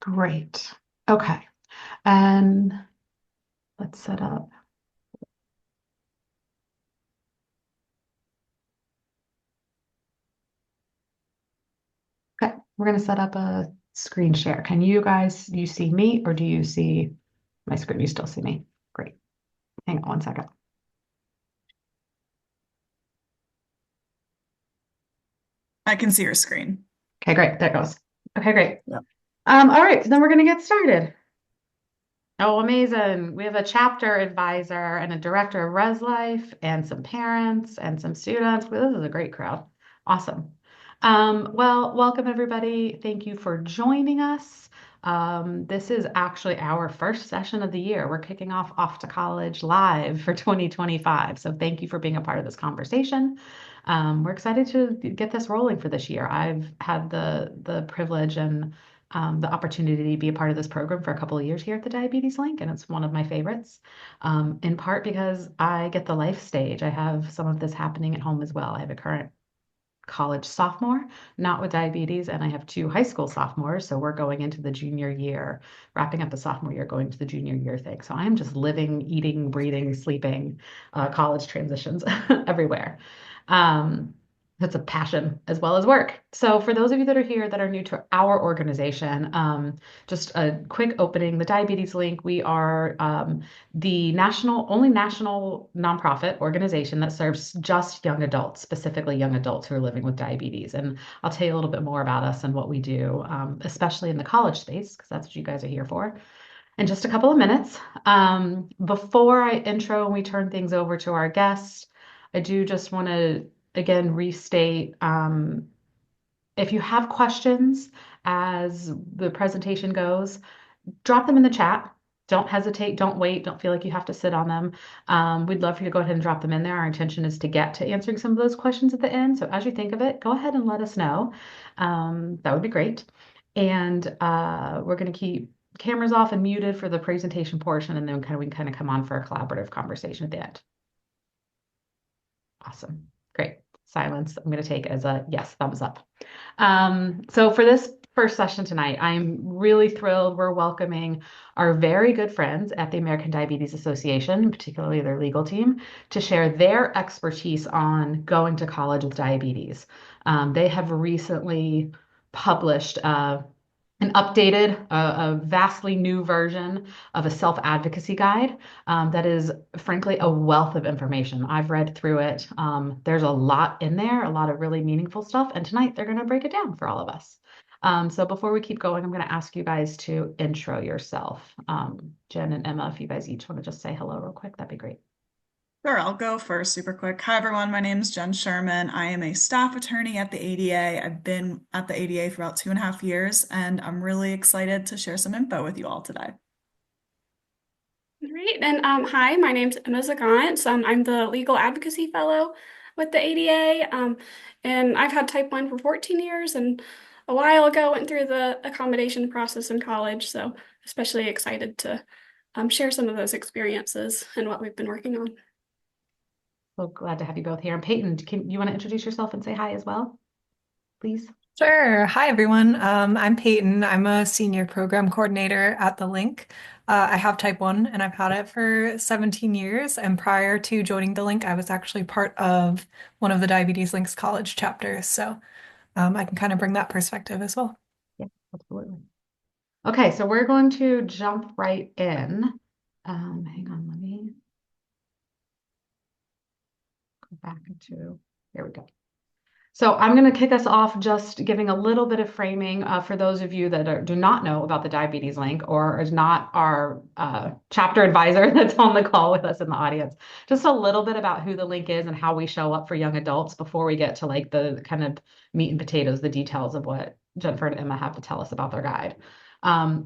Great. Okay. And let's set up. Okay. We're going to set up a screen share. Can you guys, you see me or do you see my screen? You still see me? Great. Hang on one second. I can see your screen. Okay, great. There it goes. Okay, great. Yep. All right. Then we're going to get started. Oh, amazing. We have a chapter advisor and a director of Res Life and some parents and some students. Well, this is a great crowd. Awesome. Well, welcome everybody. Thank you for joining us. This is actually our first session of the year. We're kicking off to College live for 2025. So thank you for being a part of this conversation. We're excited to get this rolling for this year. I've had the privilege and the opportunity to be a part of this program for a couple of years here at the Diabetes Link, and it's one of my favorites, in part because I get the life stage. I have some of this happening at home as well. I have a current college sophomore, not with diabetes, and I have two high school sophomores. So we're going into the junior year, wrapping up the sophomore year, going to the junior year thing. So I am just living, eating, breathing, sleeping, college transitions everywhere. Um, that's a passion as well as work. So for those of you that are here that are new to our organization, just a quick opening, the Diabetes Link, we are the only national nonprofit organization that serves just young adults, specifically young adults who are living with diabetes. And I'll tell you a little bit more about us and what we do, especially in the college space, because that's what you guys are here for, in just a couple of minutes. Before I intro and we turn things over to our guests, I do just want to again restate, if you have questions as the presentation goes, drop them in the chat. Don't hesitate, don't wait, don't feel like you have to sit on them. We'd love for you to go ahead and drop them in there. Our intention is to get to answering some of those questions at the end. So as you think of it, go ahead and let us know. That would be great. And we're going to keep cameras off and muted for the presentation portion, and then we can kind of come on for a collaborative conversation at the end. Awesome. Great. Silence, I'm going to take as a yes, thumbs up. So for this first session tonight, I'm really thrilled. We're welcoming our very good friends at the American Diabetes Association, particularly their legal team, to share their expertise on going to college with diabetes. They have recently published an updated, a vastly new version of a self-advocacy guide that is, frankly, a wealth of information. I've read through it. There's a lot in there, a lot of really meaningful stuff, and tonight they're going to break it down for all of us. So before we keep going, I'm going to ask you guys to intro yourself. Jen and Emma, if you guys each want to just say hello real quick, that'd be great. Sure, I'll go first super quick. Hi, everyone. My name is Jen Sherman. I am a staff attorney at the ADA. I've been at the ADA for about 2.5 years, and I'm really excited to share some info with you all today. Great. And hi, my name's Emma Zagant. I'm the legal advocacy fellow with the ADA. And I've had type 1 for 14 years and a while ago went through the accommodation process in college. So especially excited to share some of those experiences and what we've been working on. So glad to have you both here. And Peyton, can you want to introduce yourself and say hi as well, please? Sure. Hi, everyone. I'm Peyton. I'm a senior program coordinator at the Link. I have type 1 and I've had it for 17 years. And prior to joining the Link, I was actually part of one of the Diabetes Link's college chapters. So I can kind of bring that perspective as well. Yeah, absolutely. Okay, so we're going to jump right in. Hang on, let me go back into, there we go. So I'm going to kick us off just giving a little bit of framing for those of you that do not know about the Diabetes Link or is not our chapter advisor that's on the call with us in the audience. Just a little bit about who the link is and how we show up for young adults before we get to like the kind of meat and potatoes, the details of what Jennifer and Emma have to tell us about their guide.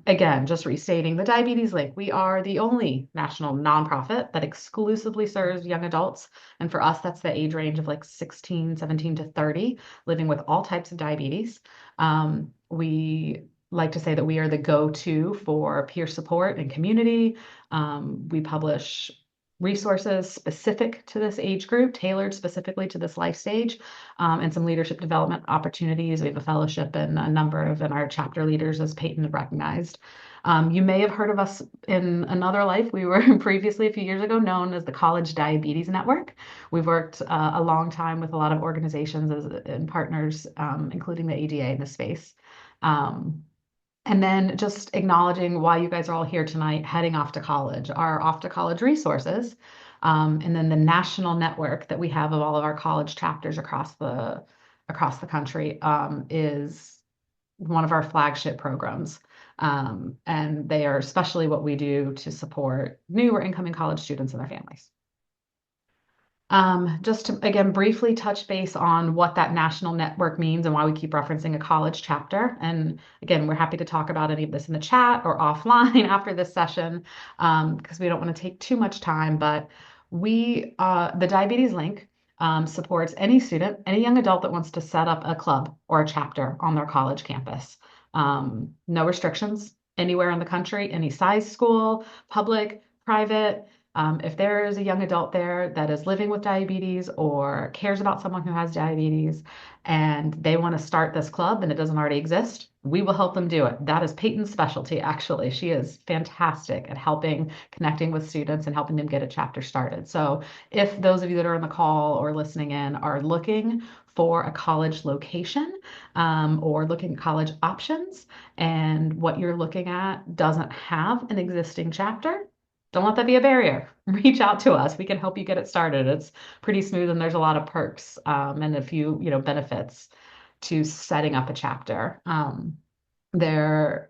Again, just restating the Diabetes Link, we are the only national nonprofit that exclusively serves young adults. And for us, that's the age range of like 16, 17 to 30, living with all types of diabetes. We like to say that we are the go-to for peer support and community. We publish resources specific to this age group, tailored specifically to this life stage, and some leadership development opportunities. We have a fellowship and a number of our chapter leaders, as Peyton had recognized. You may have heard of us in another life. We were previously, a few years ago, known as the College Diabetes Network. We've worked a long time with a lot of organizations and partners, including the ADA in this space. And then just acknowledging why you guys are all here tonight, heading off to college, our off to college resources, and then the national network that we have of all of our college chapters across the country, is one of our flagship programs. And they are especially what we do to support new or incoming college students and their families. Just to, again, briefly touch base on what that national network means and why we keep referencing a college chapter. And again, we're happy to talk about any of this in the chat or offline after this session, because we don't want to take too much time. But the Diabetes Link supports any student, any young adult that wants to set up a club or a chapter on their college campus. No restrictions anywhere in the country, any size school, public, private. If there is a young adult there that is living with diabetes or cares about someone who has diabetes and they want to start this club and it doesn't already exist, we will help them do it. That is Peyton's specialty, actually. She is fantastic at helping, connecting with students and helping them get a chapter started. So if those of you that are on the call or listening in are looking for a college location, or looking at college options, and what you're looking at doesn't have an existing chapter, don't let that be a barrier. Reach out to us. We can help you get it started. It's pretty smooth and there's a lot of perks, and a few, benefits to setting up a chapter. There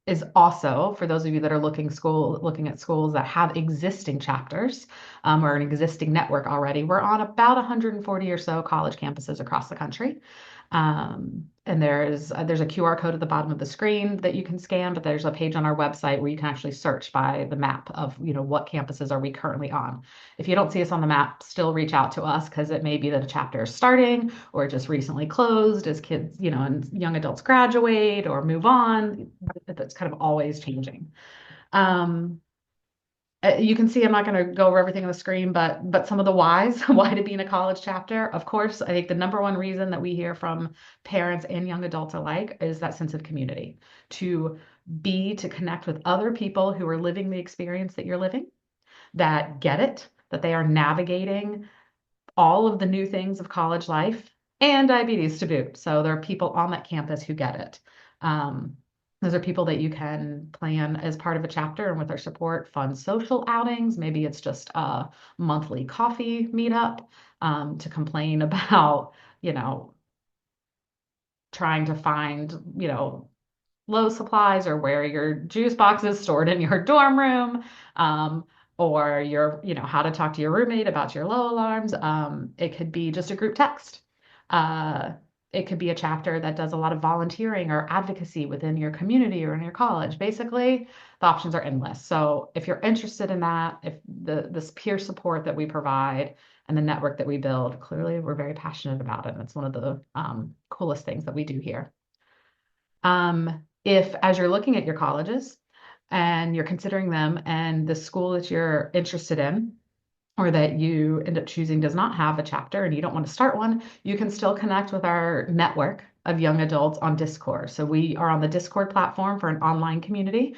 is also, for those of you that are looking at schools that have existing chapters, or an existing network already, we're on about 140 or so college campuses across the country. And there's a QR code at the bottom of the screen that you can scan, but there's a page on our website where you can actually search by the map of, what campuses are we currently on. If you don't see us on the map, still reach out to us, because it may be that a chapter is starting or just recently closed as kids, and young adults graduate or move on. That's kind of always changing. You can see I'm not going to go over everything on the screen, but some of the whys, why to be in a college chapter. Of course, I think the number one reason that we hear from parents and young adults alike is that sense of community, to connect with other people who are living the experience that you're living, that get it, that they are navigating all of the new things of college life and diabetes to boot. So there are people on that campus who get it. Those are people that you can plan as part of a chapter, and with our support, fun social outings. Maybe it's just a monthly coffee meetup, to complain about, trying to find, low supplies, or where your juice box is stored in your dorm room, or how to talk to your roommate about your low alarms. It could be just a group text. It could be a chapter that does a lot of volunteering or advocacy within your community or in your college. Basically, the options are endless. So if you're interested in that, if this peer support that we provide and the network that we build, clearly we're very passionate about it. And it's one of the coolest things that we do here. If, as you're looking at your colleges and you're considering them, and the school that you're interested in or that you end up choosing does not have a chapter and you don't want to start one, you can still connect with our network of young adults on Discord. So we are on the Discord platform for an online community.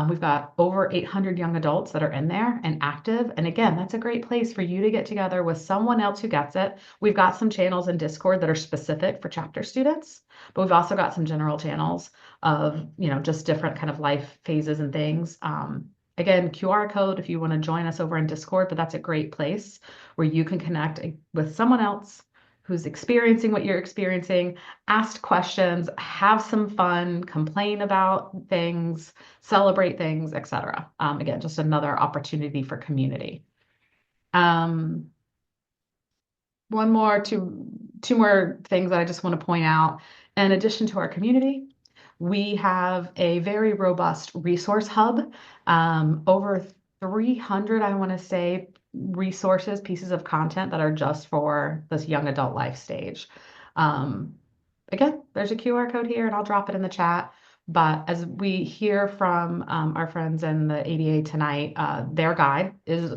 We've got over 800 young adults that are in there and active. And again, that's a great place for you to get together with someone else who gets it. We've got some channels in Discord that are specific for chapter students, but we've also got some general channels of, just different kind of life phases and things. Again, QR code if you want to join us over in Discord, but that's a great place where you can connect with someone else who's experiencing what you're experiencing, ask questions, have some fun, complain about things, celebrate things, etc. Again, just another opportunity for community. Two more things that I just want to point out. In addition to our community, we have a very robust resource hub, over 300, I want to say, resources, pieces of content that are just for this young adult life stage. Again, there's a QR code here and I'll drop it in the chat. But as we hear from our friends in the ADA tonight, their guide is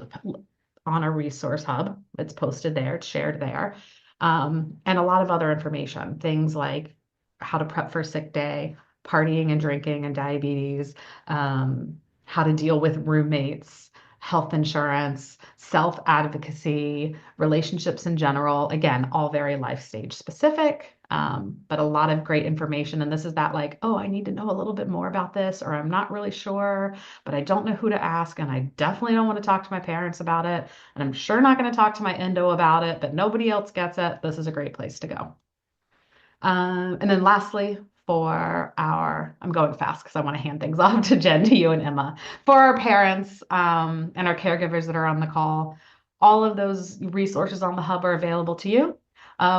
on a resource hub. It's posted there, it's shared there. And a lot of other information, things like how to prep for sick day, partying and drinking and diabetes, how to deal with roommates, health insurance, self-advocacy, relationships in general. Again, all very life stage specific, but a lot of great information. And this is that like, oh, I need to know a little bit more about this, or I'm not really sure, but I don't know who to ask. And I definitely don't want to talk to my parents about it. And I'm sure not going to talk to my endo about it, but nobody else gets it. This is a great place to go. And then lastly, I'm going fast because I want to hand things off to Jen, to you and Emma. For our parents and our caregivers that are on the call, all of those resources on the hub are available to you.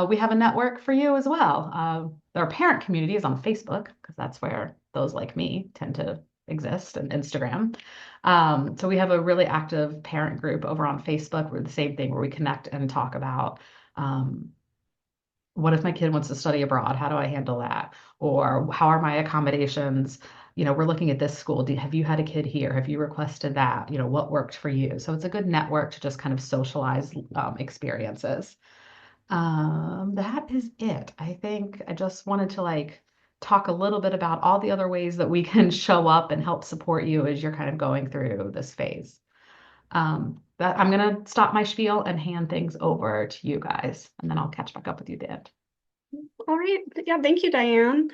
We have a network for you as well. Our parent community is on Facebook because that's where those like me tend to exist, and Instagram. So we have a really active parent group over on Facebook. We're the same thing where we connect and talk about what if my kid wants to study abroad? How do I handle that? Or how are my accommodations? We're looking at this school. Have you had a kid here? Have you requested that? What worked for you? So it's a good network to just kind of socialize experiences. That is it. I think I just wanted to like talk a little bit about all the other ways that we can show up and help support you as you're kind of going through this phase. That I'm gonna stop my spiel and hand things over to you guys, and then I'll catch back up with you at the end. All right. Yeah, thank you, Diane.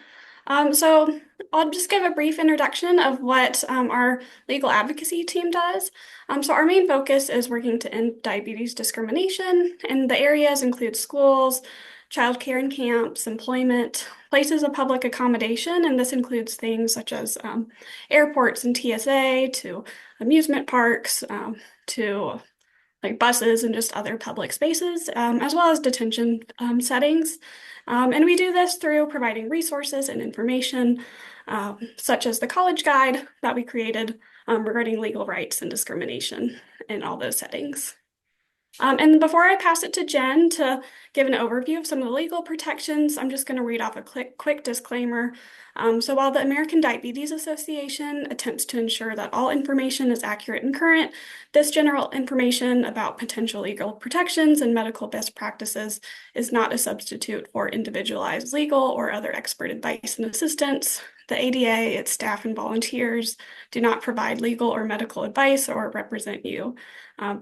So I'll just give a brief introduction of what our legal advocacy team does. So our main focus is working to end diabetes discrimination, and the areas include schools, childcare and camps, employment, places of public accommodation, and this includes things such as airports and TSA, to amusement parks, to like buses and just other public spaces, as well as detention settings. And we do this through providing resources and information, such as the college guide that we created regarding legal rights and discrimination in all those settings. And before I pass it to Jen to give an overview of some of the legal protections, I'm just going to read off a quick disclaimer. So while the American Diabetes Association attempts to ensure that all information is accurate and current, this general information about potential legal protections and medical best practices is not a substitute for individualized legal or other expert advice and assistance. The ADA, its staff and volunteers do not provide legal or medical advice or represent you.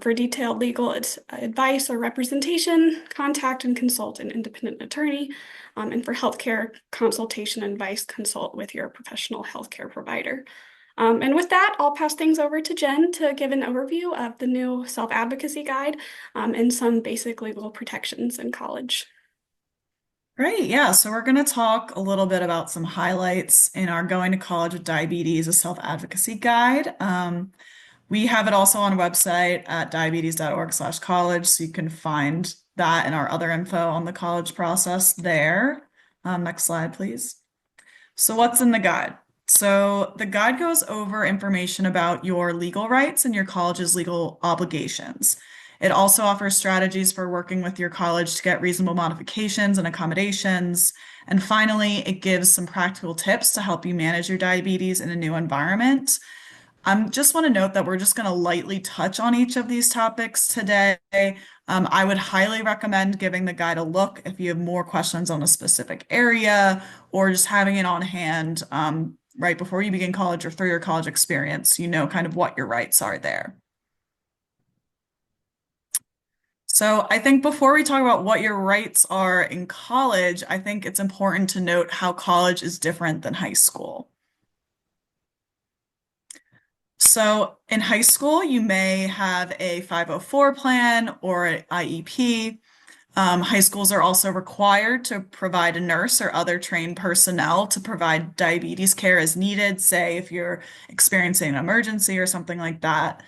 For detailed legal advice or representation, contact and consult an independent attorney. And for healthcare consultation and advice, consult with your professional healthcare provider. And with that, I'll pass things over to Jen to give an overview of the new self-advocacy guide and some basic legal protections in college. Great. Yeah. So we're going to talk a little bit about some highlights in our Going to College with Diabetes, a self-advocacy guide. We have it also on a website at diabetes.org/college, so you can find that and our other info on the college process there. Next slide, please. So what's in the guide? So the guide goes over information about your legal rights and your college's legal obligations. It also offers strategies for working with your college to get reasonable modifications and accommodations. And finally, it gives some practical tips to help you manage your diabetes in a new environment. Just want to note that we're just going to lightly touch on each of these topics today. I would highly recommend giving the guide a look if you have more questions on a specific area, or just having it on hand right before you begin college or through your college experience, you know kind of what your rights are there. So I think before we talk about what your rights are in college, I think it's important to note how college is different than high school. So in high school, you may have a 504 plan or an IEP. High schools are also required to provide a nurse or other trained personnel to provide diabetes care as needed, say if you're experiencing an emergency or something like that.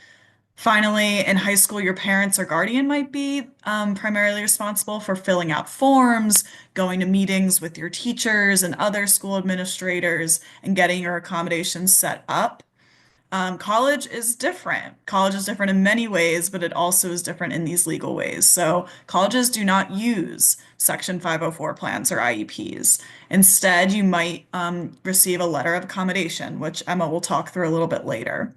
Finally, in high school, your parents or guardian might be primarily responsible for filling out forms, going to meetings with your teachers and other school administrators, and getting your accommodations set up. College is different. College is different in many ways, but it also is different in these legal ways. So colleges do not use Section 504 plans or IEPs. Instead, you might receive a letter of accommodation, which Emma will talk through a little bit later.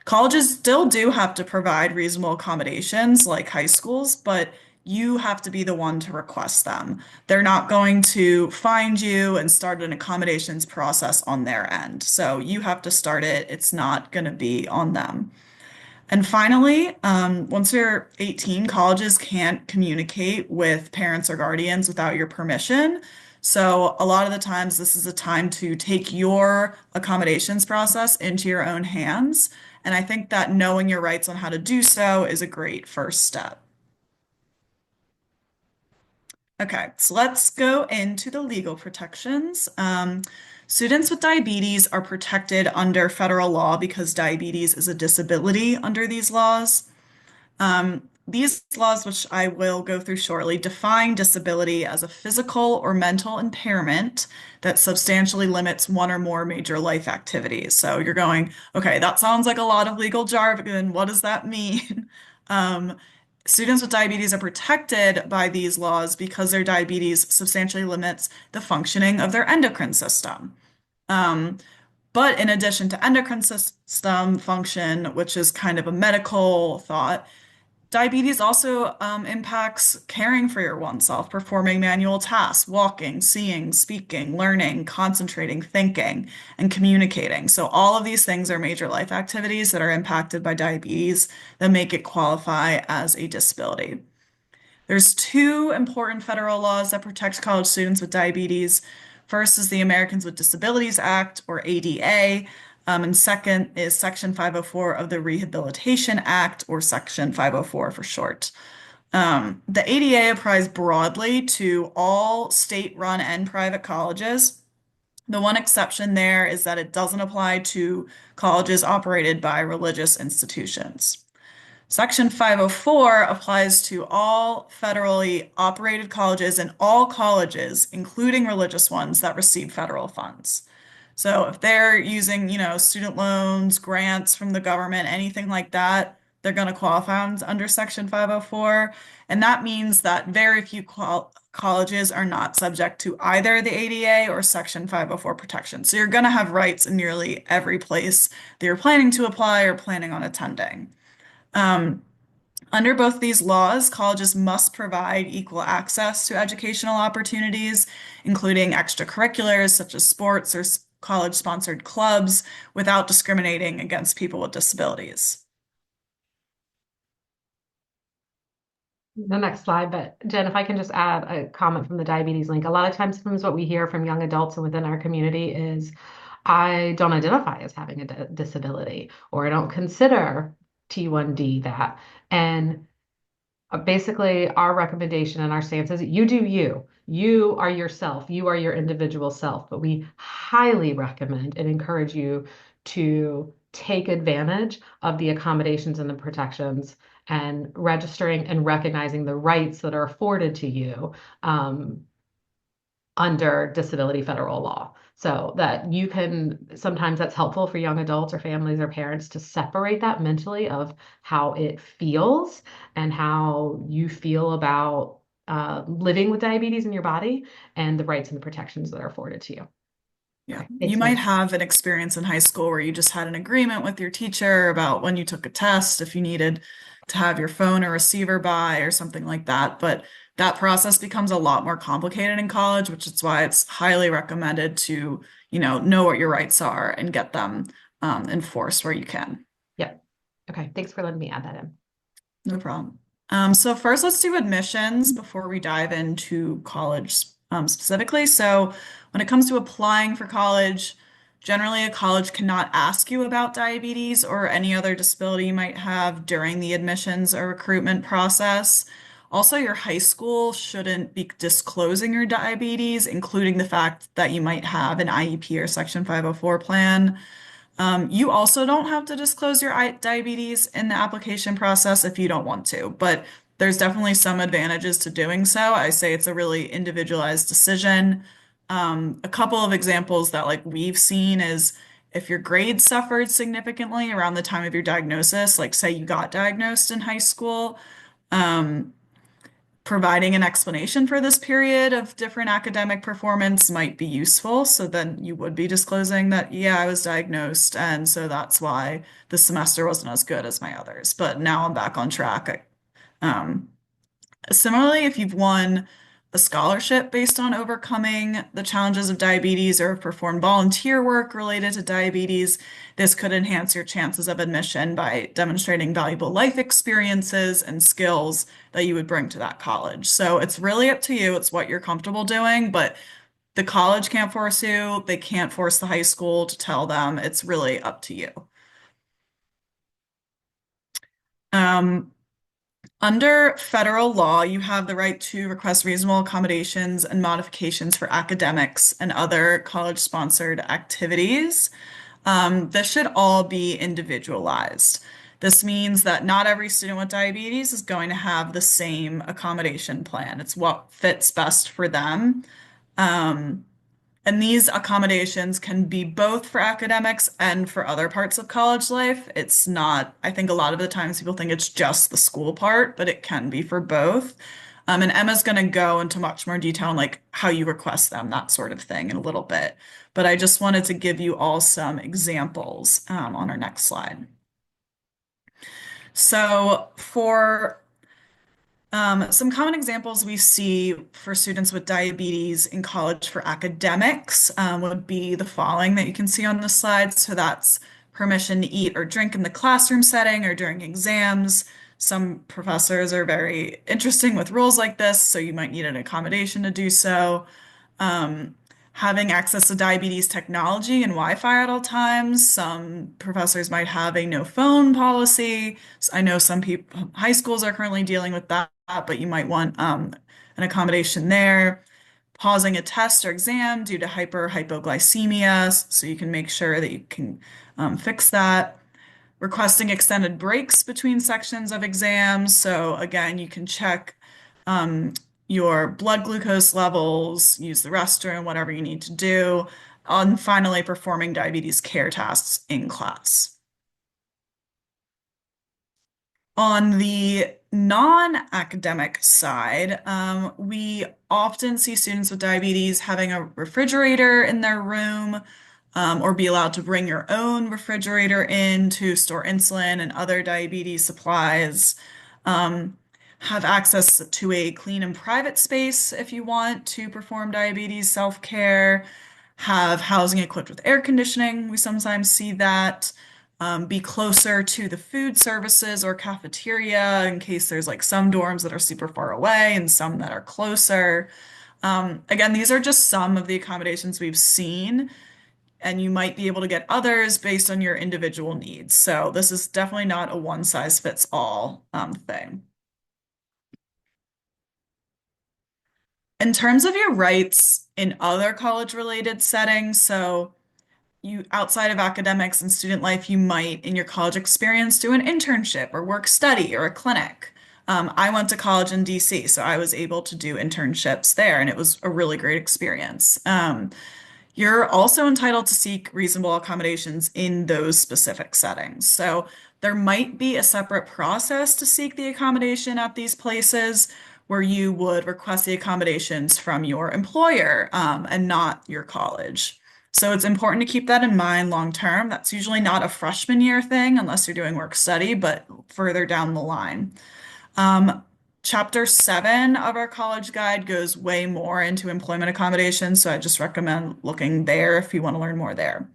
Colleges still do have to provide reasonable accommodations like high schools, but you have to be the one to request them. They're not going to find you and start an accommodations process on their end. So you have to start it. It's not going to be on them. And finally, once you're 18, colleges can't communicate with parents or guardians without your permission. So a lot of the times, this is a time to take your accommodations process into your own hands. And I think that knowing your rights on how to do so is a great first step. Okay, so let's go into the legal protections. Students with diabetes are protected under federal law because diabetes is a disability under these laws. These laws, which I will go through shortly, define disability as a physical or mental impairment that substantially limits one or more major life activities. So you're going, okay, that sounds like a lot of legal jargon. What does that mean? Um, Students with diabetes are protected by these laws because their diabetes substantially limits the functioning of their endocrine system. Um, but in addition to endocrine system function, which is kind of a medical thought, diabetes also impacts caring for your oneself, performing manual tasks, walking, seeing, speaking, learning, concentrating, thinking, and communicating. So all of these things are major life activities that are impacted by diabetes that make it qualify as a disability. There's two important federal laws that protect college students with diabetes. First is the Americans with Disabilities Act, or ADA, and second is Section 504 of the Rehabilitation Act, or Section 504 for short. The ADA applies broadly to all state-run and private colleges. The one exception there is that it doesn't apply to colleges operated by religious institutions. Section 504 applies to all federally operated colleges and all colleges, including religious ones, that receive federal funds. So if they're using, student loans, grants from the government, anything like that, they're going to qualify under Section 504. And that means that very few colleges are not subject to either the ADA or Section 504 protection. So you're going to have rights in nearly every place that you're planning to apply or planning on attending. Under both these laws, colleges must provide equal access to educational opportunities, including extracurriculars such as sports or college-sponsored clubs, without discriminating against people with disabilities. The next slide, but Jen, if I can just add a comment from the diabetes link. A lot of times, what we hear from young adults and within our community is, I don't identify as having a disability, or I don't consider T1D that. And basically, our recommendation and our stance is you do you. You are yourself. You are your individual self. But we highly recommend and encourage you to take advantage of the accommodations and the protections and registering and recognizing the rights that are afforded to you under disability federal law. So that you can, sometimes that's helpful for young adults or families or parents to separate that mentally of how it feels and how you feel about living with diabetes in your body and the rights and the protections that are afforded to you. Yeah, Okay, you thanks, might Jen. have an experience in high school where you just had an agreement with your teacher about when you took a test, if you needed to have your phone or receiver by or something like that. But that process becomes a lot more complicated in college, which is why it's highly recommended to, know what your rights are and get them enforced where you can. Yep. Okay, thanks for letting me add that in. No problem. So first, let's do admissions before we dive into college specifically. So when it comes to applying for college, generally a college cannot ask you about diabetes or any other disability you might have during the admissions or recruitment process. Also, your high school shouldn't be disclosing your diabetes, including the fact that you might have an IEP or Section 504 plan. You also don't have to disclose your diabetes in the application process if you don't want to, but there's definitely some advantages to doing so. I say it's a really individualized decision. A couple of examples that we've seen is if your grades suffered significantly around the time of your diagnosis, like say you got diagnosed in high school, um, providing an explanation for this period of different academic performance might be useful. So then you would be disclosing that, yeah, I was diagnosed, and so that's why the semester wasn't as good as my others. But now I'm back on track. Um, Similarly, if you've won a scholarship based on overcoming the challenges of diabetes or have performed volunteer work related to diabetes, this could enhance your chances of admission by demonstrating valuable life experiences and skills that you would bring to that college. So it's really up to you. It's what you're comfortable doing, but the college can't force you. They can't force the high school to tell them. It's really up to you. Um, Under federal law, you have the right to request reasonable accommodations and modifications for academics and other college-sponsored activities. This should all be individualized. This means that not every student with diabetes is going to have the same accommodation plan. It's what fits best for them. Um, and these accommodations can be both for academics and for other parts of college life. It's not, I think a lot of the times people think it's just the school part, but it can be for both. And Emma's going to go into much more detail on like how you request them, that sort of thing in a little bit. But I just wanted to give you all some examples on our next slide. So for some common examples we see for students with diabetes in college for academics would be the following that you can see on the slide. So that's permission to eat or drink in the classroom setting or during exams. Some professors are very interesting with rules like this, so you might need an accommodation to do so. Um, Having access to diabetes technology and Wi-Fi at all times. Some professors might have a no phone policy. I know some people, high schools are currently dealing with that, but you might want an accommodation there. Pausing a test or exam due to hypoglycemia, so you can make sure that you can fix that. Requesting extended breaks between sections of exams. So again, you can check um, your blood glucose levels, use the restroom, whatever you need to do, and finally performing diabetes care tasks in class. On the non-academic side, we often see students with diabetes having a refrigerator in their room, or be allowed to bring your own refrigerator in to store insulin and other diabetes supplies. Have access to a clean and private space if you want to perform diabetes self-care. Have housing equipped with air conditioning. We sometimes see that. Be closer to the food services or cafeteria in case there's like some dorms that are super far away and some that are closer. Again, these are just some of the accommodations we've seen, and you might be able to get others based on your individual needs. So this is definitely not a one size fits all thing. In terms of your rights in other college related settings, so you outside of academics and student life, you might in your college experience do an internship or work study or a clinic. I went to college in DC, so I was able to do internships there, and it was a really great experience. You're also entitled to seek reasonable accommodations in those specific settings. So there might be a separate process to seek the accommodation at these places where you would request the accommodations from your employer and not your college. So it's important to keep that in mind long term. That's usually not a freshman year thing unless you're doing work study, but further down the line. Chapter 7 of our college guide goes way more into employment accommodations, so I just recommend looking there if you want to learn more there.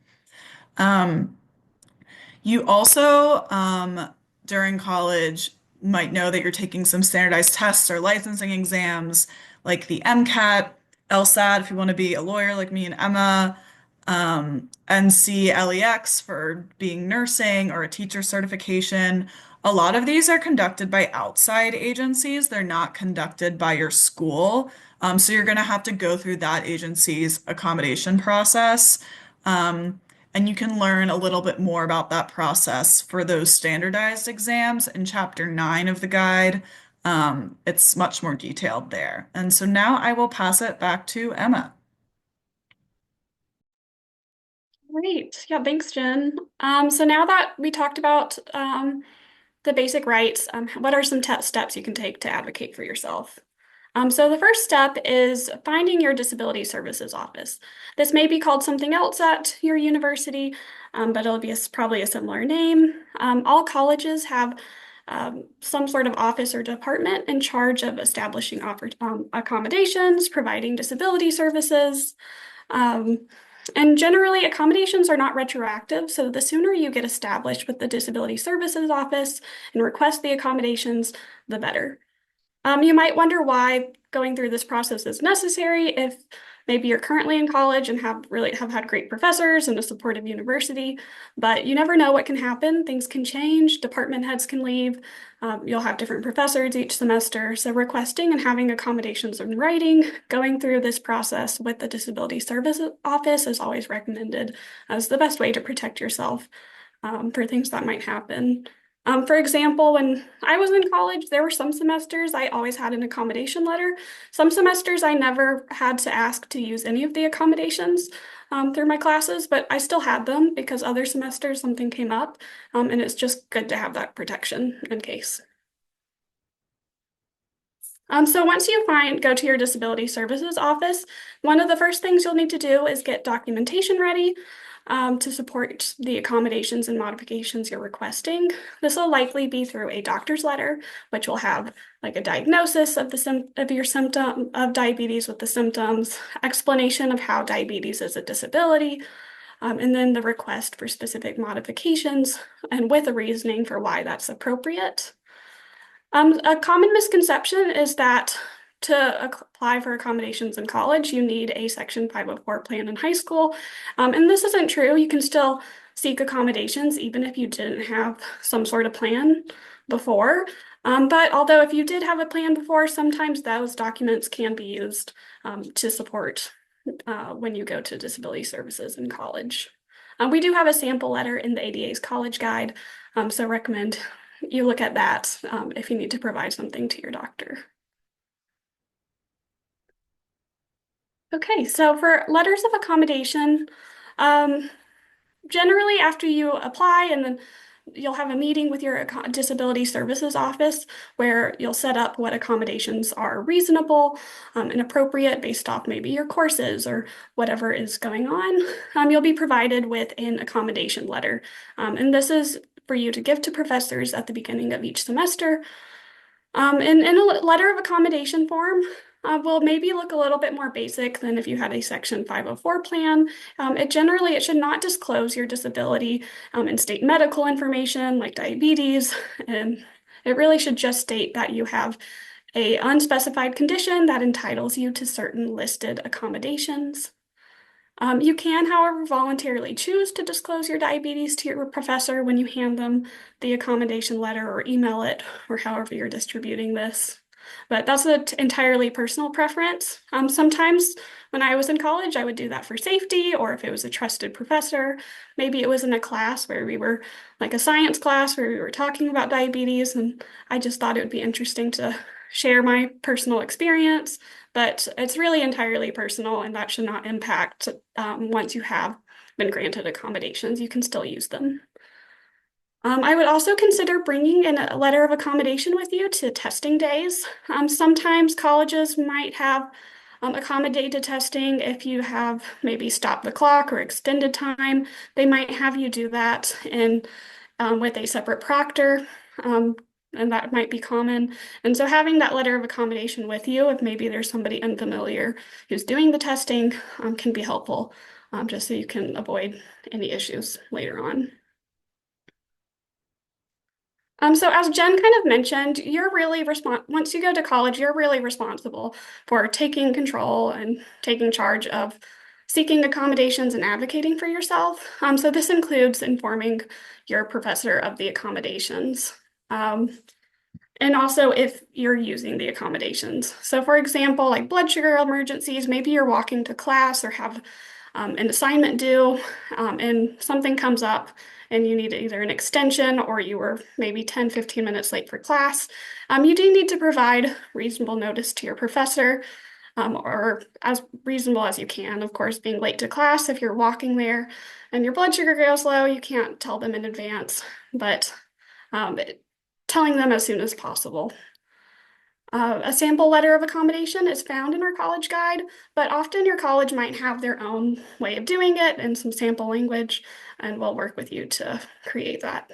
You also, during college, might know that you're taking some standardized tests or licensing exams like the MCAT, LSAT if you want to be a lawyer like me and Emma, NCLEX for being nursing or a teacher certification. A lot of these are conducted by outside agencies. They're not conducted by your school. So you're going to have to go through that agency's accommodation process. And you can learn a little bit more about that process for those standardized exams in chapter 9 of the guide. It's much more detailed there. And so now I will pass it back to Emma. Great. Yeah, thanks, Jen. So now that we talked about the basic rights, what are some steps you can take to advocate for yourself? So the first step is finding your disability services office. This may be called something else at your university, but it'll be probably a similar name. All colleges have some sort of office or department in charge of establishing accommodations, providing disability services. Um, and generally, accommodations are not retroactive, so the sooner you get established with the Disability Services Office and request the accommodations, the better. You might wonder why going through this process is necessary if maybe you're currently in college and have had great professors and a supportive university, but you never know what can happen. Things can change, department heads can leave, you'll have different professors each semester. So requesting and having accommodations in writing, going through this process with the Disability Services Office is always recommended as the best way to protect yourself for things that might happen. For example, when I was in college, there were some semesters I always had an accommodation letter. Some semesters I never had to ask to use any of the accommodations through my classes, but I still had them because other semesters something came up, and it's just good to have that protection in case. So once you go to your disability services office, one of the first things you'll need to do is get documentation ready to support the accommodations and modifications you're requesting. This will likely be through a doctor's letter, which will have like a diagnosis of your symptom of diabetes with the symptoms, explanation of how diabetes is a disability, and then the request for specific modifications and with a reasoning for why that's appropriate. A common misconception is that to apply for accommodations in college, you need a Section 504 plan in high school. And this isn't true. You can still seek accommodations even if you didn't have some sort of plan before. But although if you did have a plan before, sometimes those documents can be used to support when you go to disability services in college. We do have a sample letter in the ADA's college guide, so recommend you look at that if you need to provide something to your doctor. Okay, so for letters of accommodation, generally after you apply and then you'll have a meeting with your disability services office where you'll set up what accommodations are reasonable and appropriate based off maybe your courses or whatever is going on. You'll be provided with an accommodation letter. And this is for you to give to professors at the beginning of each semester. In a letter of accommodation form, will maybe look a little bit more basic than if you had a Section 504 plan. It should not disclose your disability and state medical information like diabetes. And it really should just state that you have a unspecified condition that entitles you to certain listed accommodations. You can, however, voluntarily choose to disclose your diabetes to your professor when you hand them the accommodation letter or email it, or however you're distributing this. But that's an entirely personal preference. Sometimes when I was in college, I would do that for safety, or if it was a trusted professor. Maybe it was in a class where we were like a science class where we were talking about diabetes, and I just thought it would be interesting to share my personal experience. But it's really entirely personal, and that should not impact once you have been granted accommodations. You can still use them. I would also consider bringing in a letter of accommodation with you to testing days. Sometimes colleges might have accommodated testing if you have maybe stopped the clock or extended time. They might have you do that with a separate proctor. And that might be common. And so having that letter of accommodation with you, if maybe there's somebody unfamiliar who's doing the testing, can be helpful, just so you can avoid any issues later on. So as Jen kind of mentioned, once you go to college, you're really responsible for taking control and taking charge of seeking accommodations and advocating for yourself. So this includes informing your professor of the accommodations. And also if you're using the accommodations. So for example, like blood sugar emergencies, maybe you're walking to class or have an assignment due and something comes up and you need either an extension or you were maybe 10, 15 minutes late for class. You do need to provide reasonable notice to your professor. or as reasonable as you can. Of course, being late to class, if you're walking there and your blood sugar goes low, you can't tell them in advance, but telling them as soon as possible. A sample letter of accommodation is found in our college guide, but often your college might have their own way of doing it and some sample language, and we'll work with you to create that.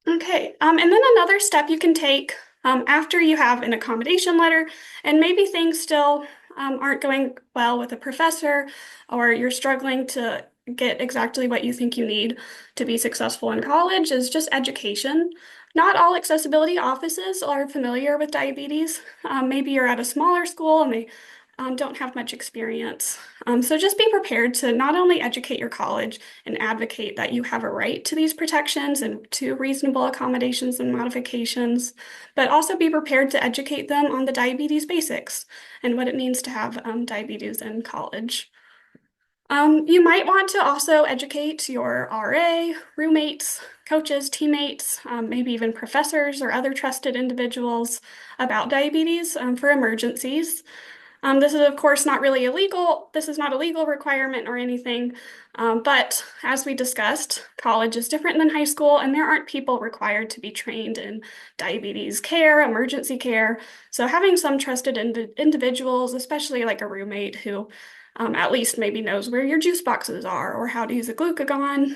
Okay, and then another step you can take after you have an accommodation letter, and maybe things still aren't going well with a professor, or you're struggling to get exactly what you think you need to be successful in college, is just education. Not all accessibility offices are familiar with diabetes. Maybe you're at a smaller school and they don't have much experience. So just be prepared to not only educate your college and advocate that you have a right to these protections and to reasonable accommodations and modifications, but also be prepared to educate them on the diabetes basics and what it means to have diabetes in college. You might want to also educate your RA, roommates, coaches, teammates, maybe even professors or other trusted individuals about diabetes for emergencies. This is, of course, not really illegal. This is not a legal requirement or anything. But as we discussed, college is different than high school, and there aren't people required to be trained in diabetes care, emergency care. So having some trusted individuals, especially like a roommate who at least maybe knows where your juice boxes are or how to use a glucagon,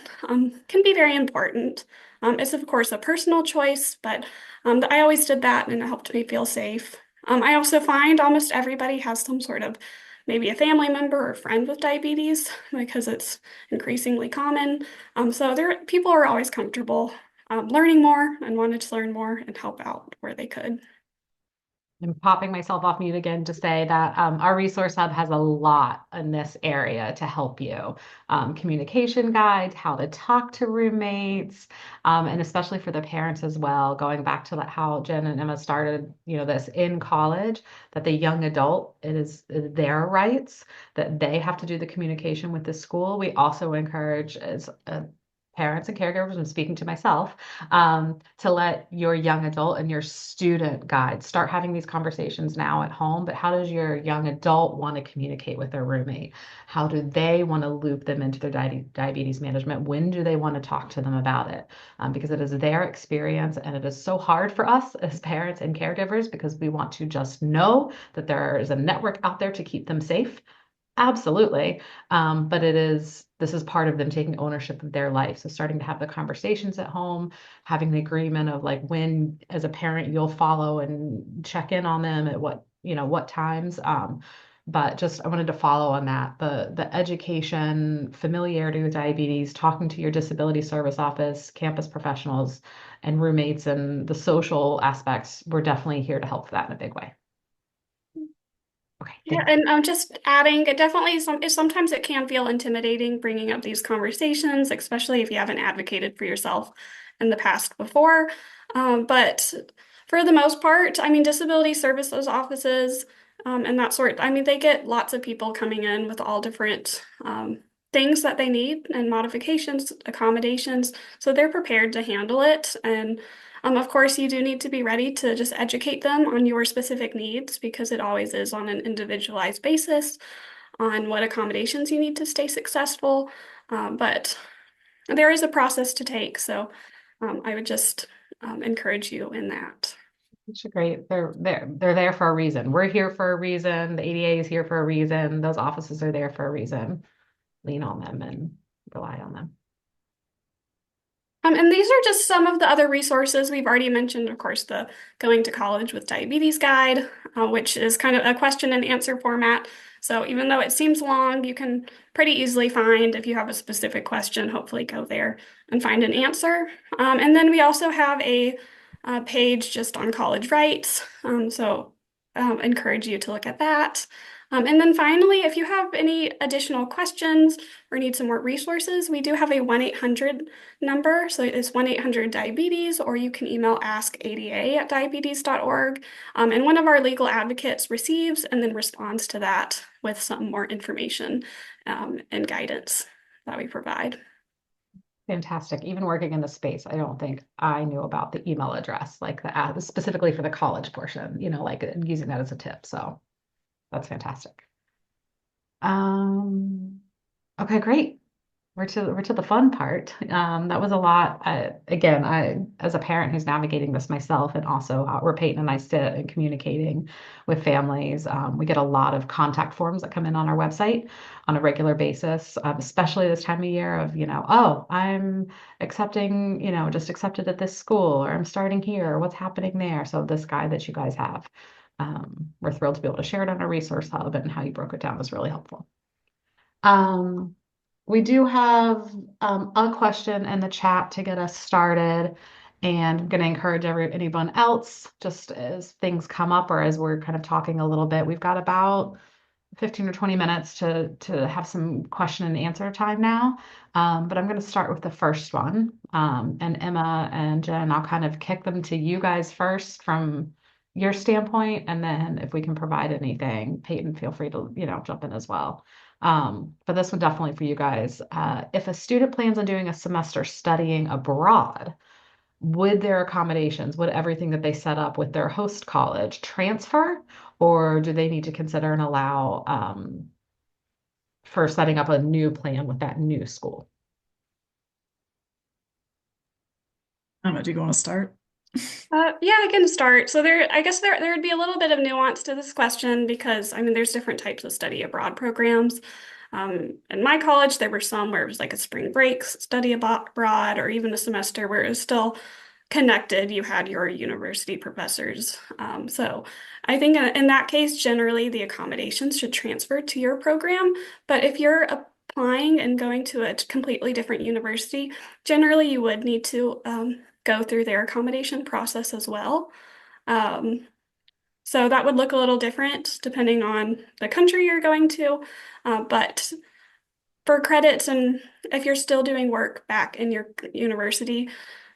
can be very important. It's, of course, a personal choice, but I always did that and it helped me feel safe. I also find almost everybody has some sort of maybe a family member or friend with diabetes because it's increasingly common. So people are always comfortable learning more and wanted to learn more and help out where they could. I'm popping myself off mute again to say that our resource hub has a lot in this area to help you. Communication guides, how to talk to roommates, and especially for the parents as well, going back to how Jen and Emma started, this in college, that the young adult, it is their rights, that they have to do the communication with the school. We also encourage as parents and caregivers, I'm speaking to myself, to let your young adult and your student guides start having these conversations now at home. But how does your young adult want to communicate with their roommate? How do they want to loop them into their diabetes management? When do they want to talk to them about it? Because it is their experience, and it is so hard for us as parents and caregivers because we want to just know that there is a network out there to keep them safe. Absolutely. But this is part of them taking ownership of their life. So starting to have the conversations at home, having the agreement of when, as a parent, you'll follow and check in on them at what times. But I wanted to follow on that. The education, familiarity with diabetes, talking to your disability service office, campus professionals, and roommates, and the social aspects, we're definitely here to help for that in a big way. Okay, Yeah, thank and I'm just adding, it definitely sometimes it can feel intimidating bringing up these conversations, especially if you haven't advocated for yourself in the past before. But for the most part, I mean, disability services offices and that sort, I mean, they get lots of people coming in with all different things that they need and modifications, accommodations, so they're prepared to handle it. And of course, you do need to be ready to just educate them on your specific needs because it always is on an individualized basis on what accommodations you need to stay successful. But there is a process to take. So I would just encourage you in that. It's great. They're there for a reason. We're here for a reason. The ADA is here for a reason. Those offices are there for a reason. Lean on them and rely on them. And these are just some of the other resources we've already mentioned. Of course, the Going to College with Diabetes Guide, which is kind of a question and answer format. So even though it seems long, you can pretty easily find, if you have a specific question, hopefully go there and find an answer. And then we also have a page just on college rights. So encourage you to look at that. And then finally, if you have any additional questions or need some more resources, we do have a 1-800 number. So it's 1-800-diabetes, or you can email askada@diabetes.org. And one of our legal advocates receives and then responds to that with some more information and guidance that we provide. Fantastic. Even working in the space, I don't think I knew about the email address, like the app specifically for the college portion, like using that as a tip. So that's fantastic. Um, okay, great. We're to the fun part. That was a lot. Again, I as a parent who's navigating this myself, and also where Peyton and I sit and communicating with families, we get a lot of contact forms that come in on our website on a regular basis, especially this time of year of, oh, I'm accepting, just accepted at this school, or I'm starting here, or what's happening there. So this guide that you guys have, we're thrilled to be able to share it on our resource hub, and how you broke it down was really helpful. Um, we do have a question in the chat to get us started, and I'm going to encourage anyone else, just as things come up or as we're kind of talking a little bit. We've got about 15 or 20 minutes to have some question and answer time now. But I'm going to start with the first one. And Emma and Jen, I'll kind of kick them to you guys first from your standpoint, and then if we can provide anything, Peyton, feel free to, jump in as well. But this one definitely for you guys. If a student plans on doing a semester studying abroad, would their accommodations, would everything that they set up with their host college transfer, or do they need to consider and allow for setting up a new plan with that new school? Emma, do you want to start? Yeah, I can start. So I guess there would be a little bit of nuance to this question because I mean, there's different types of study abroad programs. In my college, there were some where it was like a spring break study abroad, or even a semester where it was still connected. You had your university professors. So I think in that case, generally the accommodations should transfer to your program. But if you're applying and going to a completely different university, generally you would need to go through their accommodation process as well. Um, so that would look a little different depending on the country you're going to. But for credits, and if you're still doing work back in your university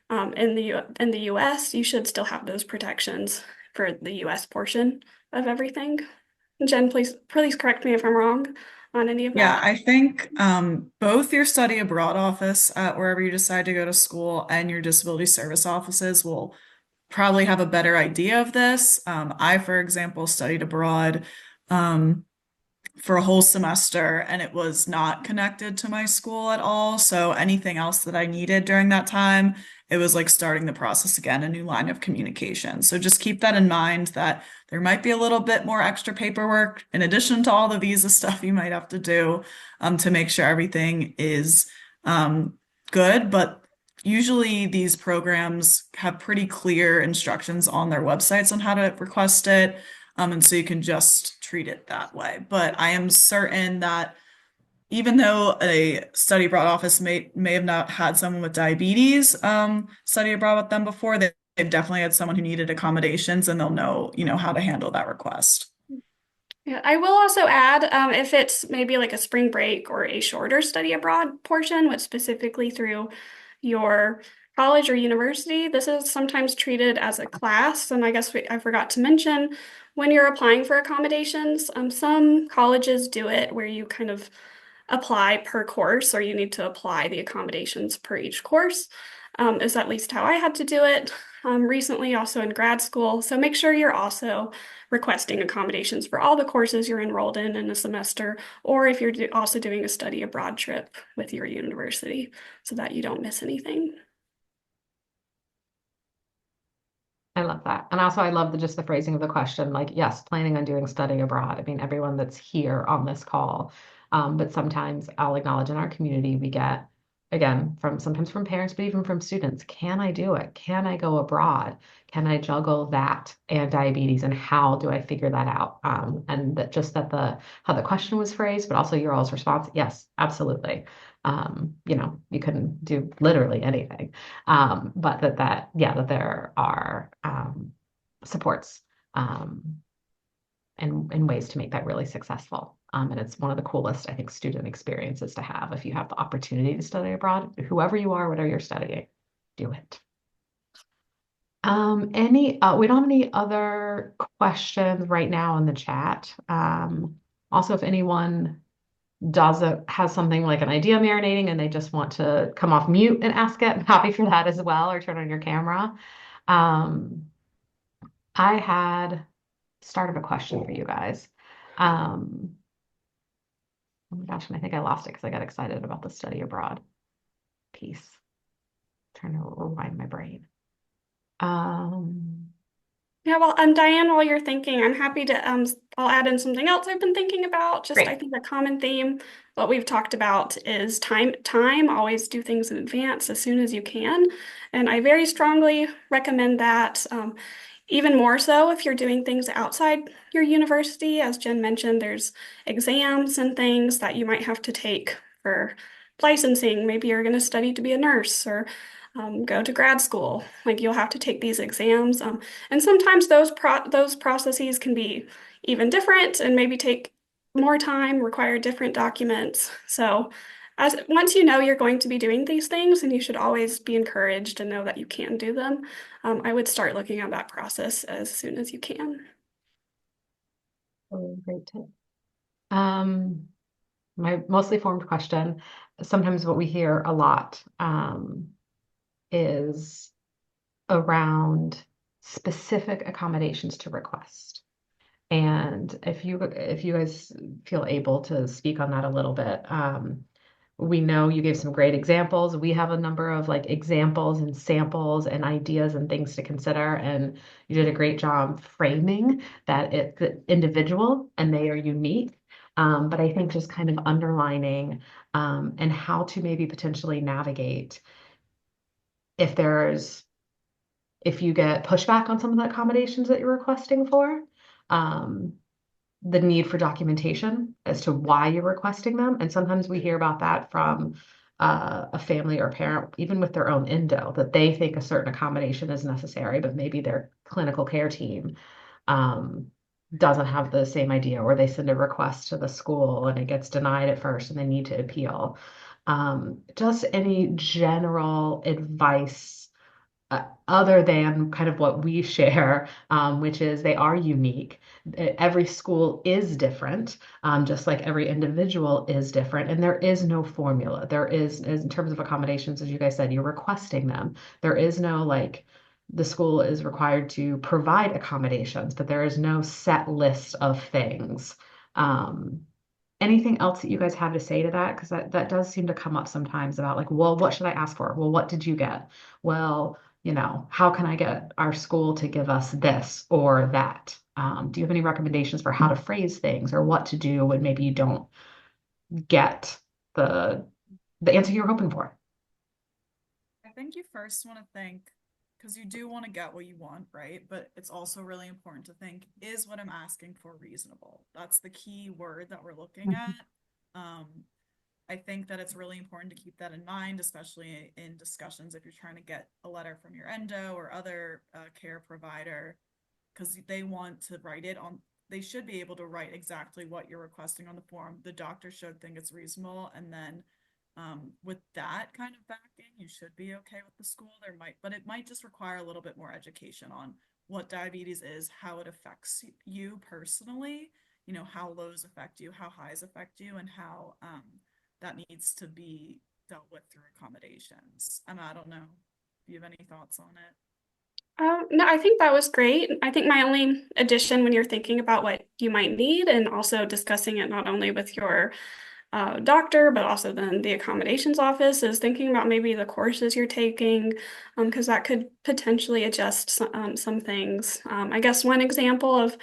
in the US, you should still have those protections for the US portion of everything. Jen, please correct me if I'm wrong on any of Yeah, that. I think both your study abroad office at wherever you decide to go to school and your disability service offices will probably have a better idea of this. I, for example, studied abroad for a whole semester, and it was not connected to my school at all. So anything else that I needed during that time, it was like starting the process again, a new line of communication. So just keep that in mind, that there might be a little bit more extra paperwork in addition to all the visa stuff you might have to do to make sure everything is good. But usually these programs have pretty clear instructions on their websites on how to request it. And so you can just treat it that way. But I am certain that even though a study abroad office may have not had someone with diabetes study abroad with them before, they've definitely had someone who needed accommodations, and they'll know, how to handle that request. Yeah, I will also add, if it's maybe like a spring break or a shorter study abroad portion, which specifically through your college or university, this is sometimes treated as a class. And I guess I forgot to mention when you're applying for accommodations, some colleges do it where you kind of apply per course, or you need to apply the accommodations per each course. Is at least how I had to do it recently, also in grad school. So make sure you're also requesting accommodations for all the courses you're enrolled in a semester, or if you're also doing a study abroad trip with your university, so that you don't miss anything. I love that. And also I love just the phrasing of the question, like, yes, planning on doing study abroad. I mean, everyone that's here on this call. But sometimes I'll acknowledge in our community, we get, again, sometimes from parents, but even from students, can I do it? Can I go abroad? Can I juggle that and diabetes? And how do I figure that out? And that how the question was phrased, but also your all's response, yes, absolutely. You can do literally anything. But that there are supports and ways to make that really successful. And it's one of the coolest, I think, student experiences to have if you have the opportunity to study abroad, whoever you are, whatever you're studying, do it. We don't have any other questions right now in the chat. Also, if anyone has something like an idea marinating and they just want to come off mute and ask it, I'm happy for that as well, or turn on your camera. Um, I had started a question for you guys. Um, oh my gosh, and I think I lost it because I got excited about the study abroad piece. Trying to rewind my brain. Um, Yeah, well, Diane, while you're thinking, I'm happy to I'll add in something else I've been thinking about. Just I Great. think a common theme, what we've talked about is time. Always do things in advance as soon as you can. And I very strongly recommend that. Even more so if you're doing things outside your university. As Jen mentioned, there's exams and things that you might have to take for licensing. Maybe you're going to study to be a nurse or go to grad school. Like you'll have to take these exams. And sometimes those processes can be even different and maybe take more time, require different documents. So as once you know you're going to be doing these things, and you should always be encouraged to know that you can do them, I would start looking at that process as soon as you can. Oh, great tip. Um, my mostly formed question, sometimes what we hear a lot is around specific accommodations to request. And if you guys feel able to speak on that a little bit, we know you gave some great examples. We have a number of like examples and samples and ideas and things to consider. And you did a great job framing that it's individual and they are unique. But I think just kind of underlining and how to maybe potentially navigate if if you get pushback on some of the accommodations that you're requesting for. Um, the need for documentation as to why you're requesting them. And sometimes we hear about that from a family or parent, even with their own endo, that they think a certain accommodation is necessary, but maybe their clinical care team um, doesn't have the same idea, or they send a request to the school and it gets denied at first and they need to appeal. Just any general advice other than kind of what we share, which is they are unique. Every school is different, just like every individual is different, and there is no formula. There is, in terms of accommodations, as you guys said, you're requesting them. There is no like, the school is required to provide accommodations, but there is no set list of things. Um, Anything else that you guys have to say to that? Because that does seem to come up sometimes about like, well, what should I ask for? Well, what did you get? Well, how can I get our school to give us this or that? Do you have any recommendations for how to phrase things or what to do when maybe you don't get the the answer you're hoping for? I think you first want to think, because you do want to get what you want, right? But it's also really important to think, is what I'm asking for reasonable? That's the key word that we're looking at. Um, I think that it's really important to keep that in mind, especially in discussions if you're trying to get a letter from your endo or other care provider, because they want to write it on, they should be able to write exactly what you're requesting on the form. The doctor should think it's reasonable, and then with that kind of backing, you should be okay with the school. But it might just require a little bit more education on what diabetes is, how it affects you personally, how lows affect you, how highs affect you, and how that needs to be dealt with through accommodations. I don't know if you have any thoughts on it. No, I think that was great. I think my only addition when you're thinking about what you might need and also discussing it not only with your doctor, but also then the accommodations office is thinking about maybe the courses you're taking, because that could potentially adjust some things. I guess one example of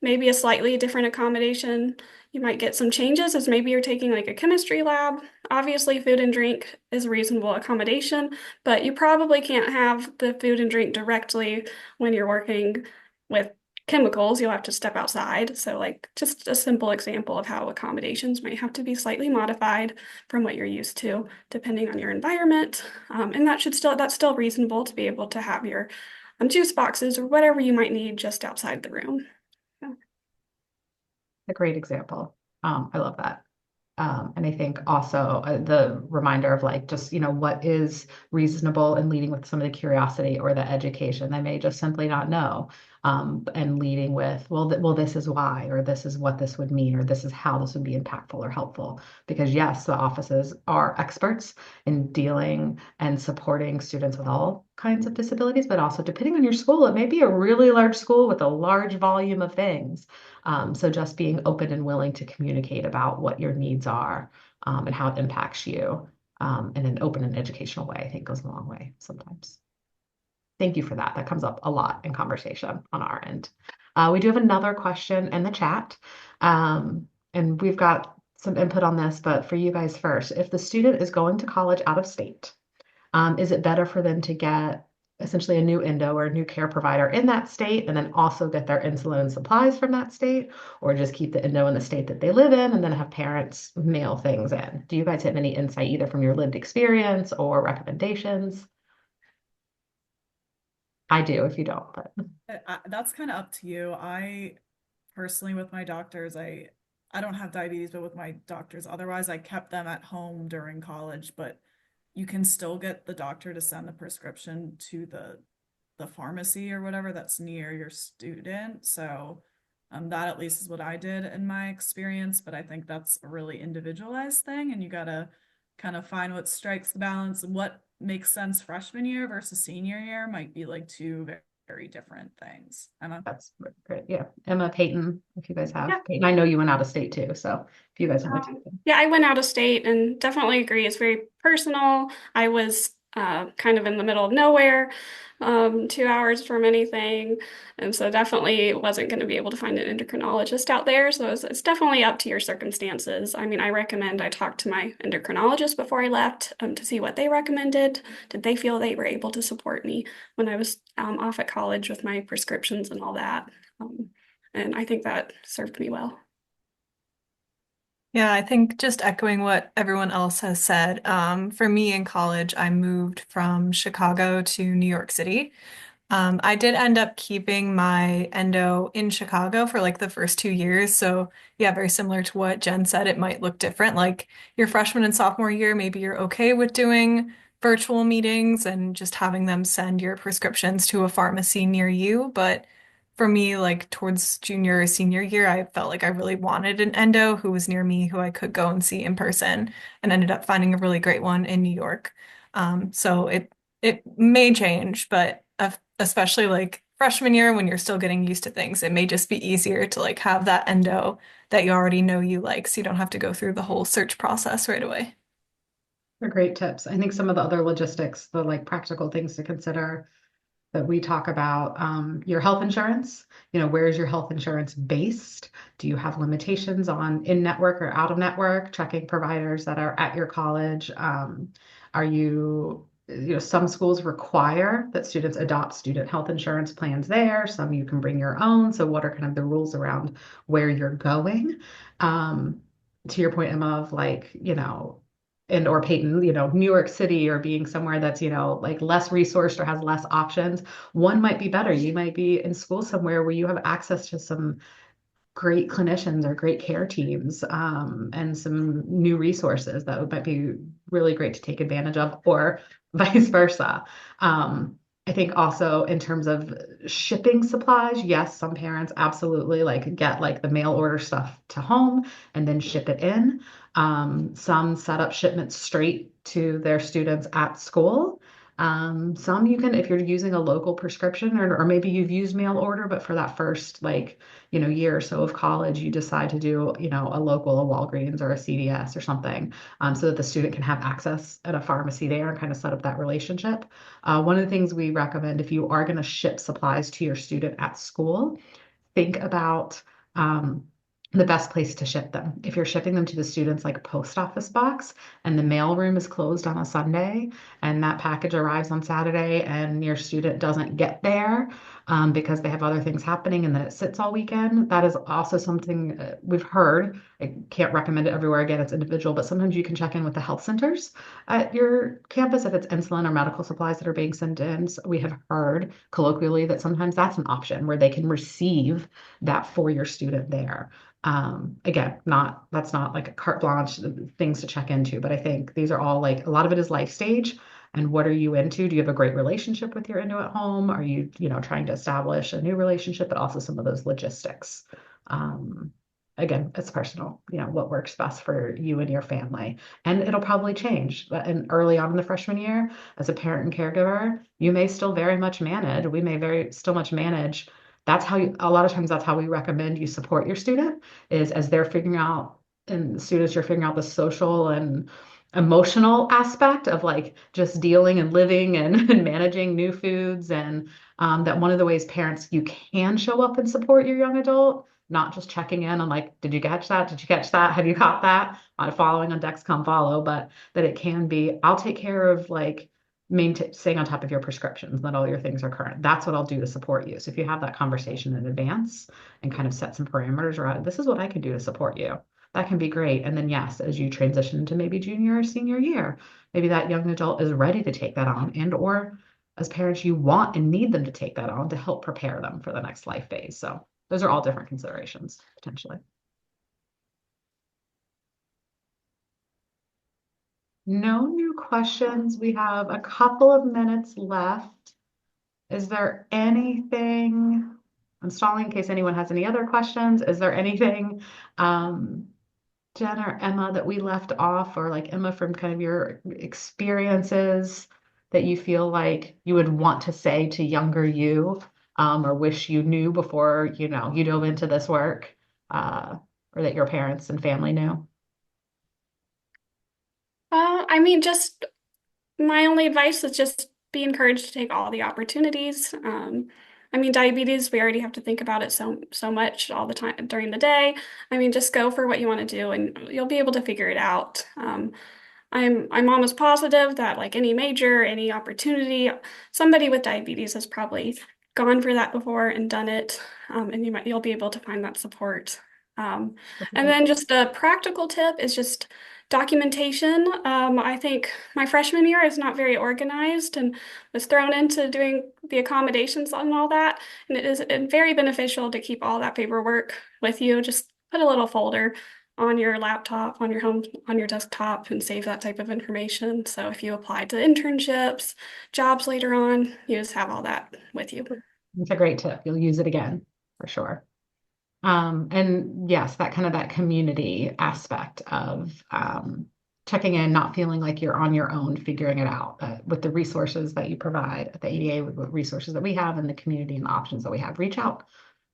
maybe a slightly different accommodation, you might get some changes as maybe you're taking like a chemistry lab. Obviously, food and drink is a reasonable accommodation, but you probably can't have the food and drink directly when you're working with chemicals. You'll have to step outside. So, like, just a simple example of how accommodations might have to be slightly modified from what you're used to, depending on your environment. And that's still reasonable to be able to have your juice boxes or whatever you might need just outside the room. A great example. I love that. And I think also the reminder of like just, what is reasonable and leading with some of the curiosity or the education. They may just simply not know. and leading with, well, this is why, or this is what this would mean, or this is how this would be impactful or helpful. Because yes, the offices are experts in dealing and supporting students with all kinds of disabilities, but also depending on your school, it may be a really large school with a large volume of things. So just being open and willing to communicate about what your needs are, and how it impacts you, in an open and educational way, I think goes a long way sometimes. Thank you for that. That comes up a lot in conversation on our end. We do have another question in the chat, and we've got some input on this, but for you guys first, if the student is going to college out of state, is it better for them to get essentially a new endo or a new care provider in that state and then also get their insulin and supplies from that state, or just keep the endo in the state that they live in and then have parents mail things in? Do you guys have any insight either from your lived experience or recommendations? I do if you don't, but That's kind of up to you. I personally, with my doctors, I don't have diabetes, but with my doctors, otherwise I kept them at home during college, but you can still get the doctor to send the prescription to the pharmacy or whatever that's near your student. So that at least is what I did in my experience, but I think that's a really individualized thing, and you gotta kind of find what strikes the balance. What makes sense freshman year versus senior year might be like two very different things. Emma? that's great. Yeah. Emma, Peyton, if you guys have. Yeah. Peyton, I know you went out of state too, so if you guys want to take them. Yeah, I went out of state and definitely agree. It's very personal. I was kind of in the middle of nowhere, 2 hours from anything. And so definitely wasn't going to be able to find an endocrinologist out there. So it's definitely up to your circumstances. I mean, I recommend I talk to my endocrinologist before I left, to see what they recommended. Did they feel they were able to support me when I was off at college with my prescriptions and all that? And I think that served me well. Yeah, I think just echoing what everyone else has said. For me in college, I moved from Chicago to New York City. I did end up keeping my endo in Chicago for like the first 2 years. So yeah, very similar to what Jen said, it might look different. Like your freshman and sophomore year, maybe you're okay with doing virtual meetings and just having them send your prescriptions to a pharmacy near you. But for me, like towards junior or senior year, I felt like I really wanted an endo who was near me, who I could go and see in person, and ended up finding a really great one in New York. So it may change, but especially like freshman year when you're still getting used to things, it may just be easier to like have that endo that you already know you like, so you don't have to go through the whole search process right away. They're great tips. I think some of the other logistics, the like practical things to consider that we talk about, your health insurance. Where is your health insurance based? Do you have limitations on in-network or out-of-network checking providers that are at your college? Are some schools require that students adopt student health insurance plans there. Some you can bring your own. So what are kind of the rules around where you're going? To your point, Emma, of like, and or Peyton, New York City or being somewhere that's, like less resourced or has less options, one might be better. You might be in school somewhere where you have access to some great clinicians or great care teams, and some new resources that might be really great to take advantage of, or vice versa. I think also in terms of shipping supplies, yes, some parents absolutely like get like the mail order stuff to home and then ship it in. Some set up shipments straight to their students at school. Some you can, if you're using a local prescription, or maybe you've used mail order, but for that first year or so of college, you decide to do, a local, a Walgreens or a CVS or something, so that the student can have access at a pharmacy there and kind of set up that relationship. One of the things we recommend, if you are going to ship supplies to your student at school, think about, the best place to ship them. If you're shipping them to the students like post office box and the mail room is closed on a Sunday and that package arrives on Saturday and your student doesn't get there, because they have other things happening and then it sits all weekend, that is also something we've heard. I can't recommend it everywhere. Again, it's individual, but sometimes you can check in with the health centers at your campus if it's insulin or medical supplies that are being sent in. So we have heard colloquially that sometimes that's an option where they can receive that for your student there. Again, that's not like a carte blanche things to check into, but I think these are all like, a lot of it is life stage. and what are you into? Do you have a great relationship with your Indo at home? Are you, trying to establish a new relationship, but also some of those logistics? Um, Again, it's personal, what works best for you and your family. And it'll probably change. And early on in the freshman year, as a parent and caregiver, you may still very much manage, we may very still much manage. That's how a lot of times that's how we recommend you support your student is as they're figuring out, and students, you're figuring out the social and emotional aspect of like just dealing and living and, and managing new foods. And that one of the ways parents, you can show up and support your young adult, not just checking in on like, did you catch that? Did you catch that? Have you caught that? Not following on Dexcom Follow, but that it can be, I'll take care of like staying on top of your prescriptions, that all your things are current. That's what I'll do to support you. So if you have that conversation in advance and kind of set some parameters around, this is what I can do to support you. That can be great. And then yes, as you transition to maybe junior or senior year, maybe that young adult is ready to take that on, and or as parents, you want and need them to take that on to help prepare them for the next life phase. So those are all different considerations potentially. No new questions. We have a couple of minutes left. Is there anything, I'm stalling in case anyone has any other questions. Is there anything, Jen or Emma, that we left off, or like Emma, from kind of your experiences that you feel like you would want to say to younger you, or wish you knew before, you dove into this work, or that your parents and family knew? I mean, just my only advice is just be encouraged to take all the opportunities. I mean, diabetes, we already have to think about it so much all the time during the day. I mean, just go for what you want to do and you'll be able to figure it out. I'm almost positive that like any major, any opportunity, somebody with diabetes has probably gone for that before and done it. And you'll be able to find that support. And then just a practical tip is just documentation. I think my freshman year is not very organized and was thrown into doing the accommodations and all that. And it is very beneficial to keep all that paperwork with you. Just put a little folder on your laptop, on your home, on your desktop, and save that type of information. So if you apply to internships, jobs later on, you just have all that with you. It's a great tip. You'll use it again for sure. And yes, that community aspect of checking in, not feeling like you're on your own, figuring it out with the resources that you provide at the ADA, with the resources that we have in the community and the options that we have. Reach out.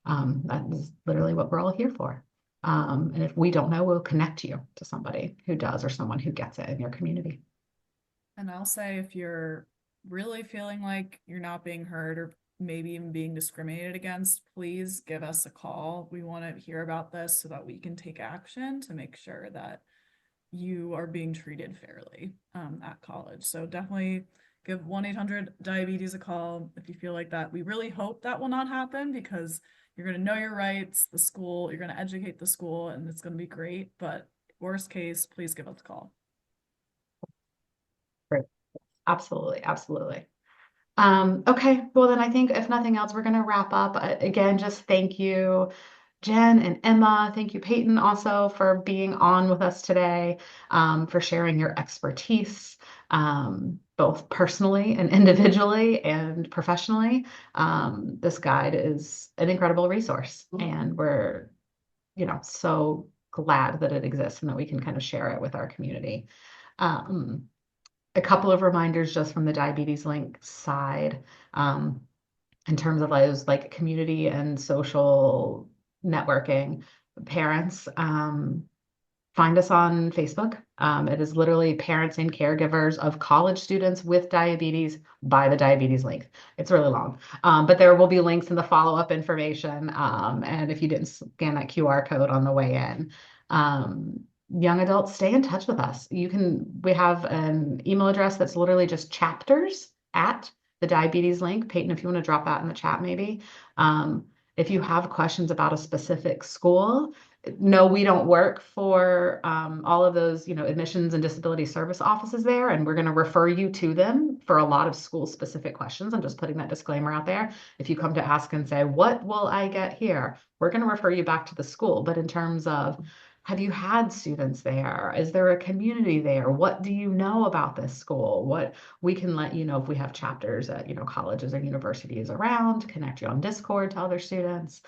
That is literally what we're all here for. And if we don't know, we'll connect you to somebody who does, or someone who gets it in your community. And I'll say, if you're really feeling like you're not being heard or maybe even being discriminated against, please give us a call. We want to hear about this so that we can take action to make sure that you are being treated fairly at college. So definitely give 1-800-DIABETES a call if you feel like that. We really hope that will not happen, because you're going to know your rights, the school, you're going to educate the school, and it's going to be great. But worst case, please give us a call. Great. Absolutely. Absolutely. Okay, well then I think if nothing else, we're going to wrap up. Again, just thank you, Jen and Emma. Thank you, Peyton, also for being on with us today, for sharing your expertise, both personally and individually and professionally. This guide is an incredible resource, and we're, so glad that it exists and that we can kind of share it with our community. A couple of reminders just from the Diabetes Link side, in terms of those like community and social networking. Parents, find us on Facebook. It is literally Parents and Caregivers of College Students with Diabetes by the Diabetes Link. It's really long, but there will be links in the follow-up information. And if you didn't scan that QR code on the way in, young adults, stay in touch with us. We have an email address that's literally just chapters at the Diabetes Link. Peyton, if you want to drop that in the chat, maybe. If you have questions about a specific school, no, we don't work for all of those, admissions and disability service offices there, and we're going to refer you to them for a lot of school-specific questions. I'm just putting that disclaimer out there. If you come to ask and say, what will I get here? We're going to refer you back to the school. But in terms of Have you had students there? Is there a community there? What do you know about this school? What we can let you know if we have chapters at, colleges or universities around, connect you on Discord to other students,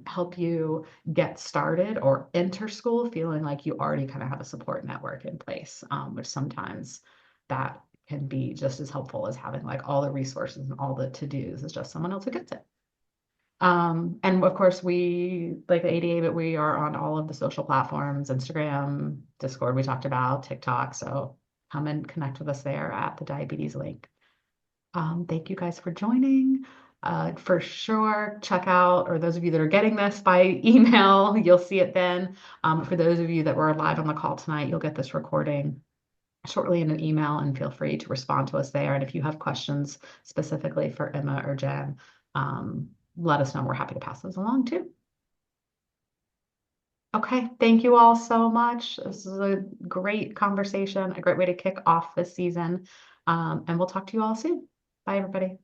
help you get started or enter school feeling like you already kind of have a support network in place, which sometimes that can be just as helpful as having like all the resources and all the to-dos is just someone else who gets it. And of course we like the ADA, but we are on all of the social platforms, Instagram, Discord, we talked about, TikTok. So come and connect with us there at the diabetes link. Thank you guys for joining. For sure, check out, or those of you that are getting this by email, you'll see it then. For those of you that were live on the call tonight, you'll get this recording shortly in an email and feel free to respond to us there. And if you have questions specifically for Emma or Jen, let us know. We're happy to pass those along too. Okay, thank you all so much. This is a great conversation, a great way to kick off this season. And we'll talk to you all soon. Bye, everybody.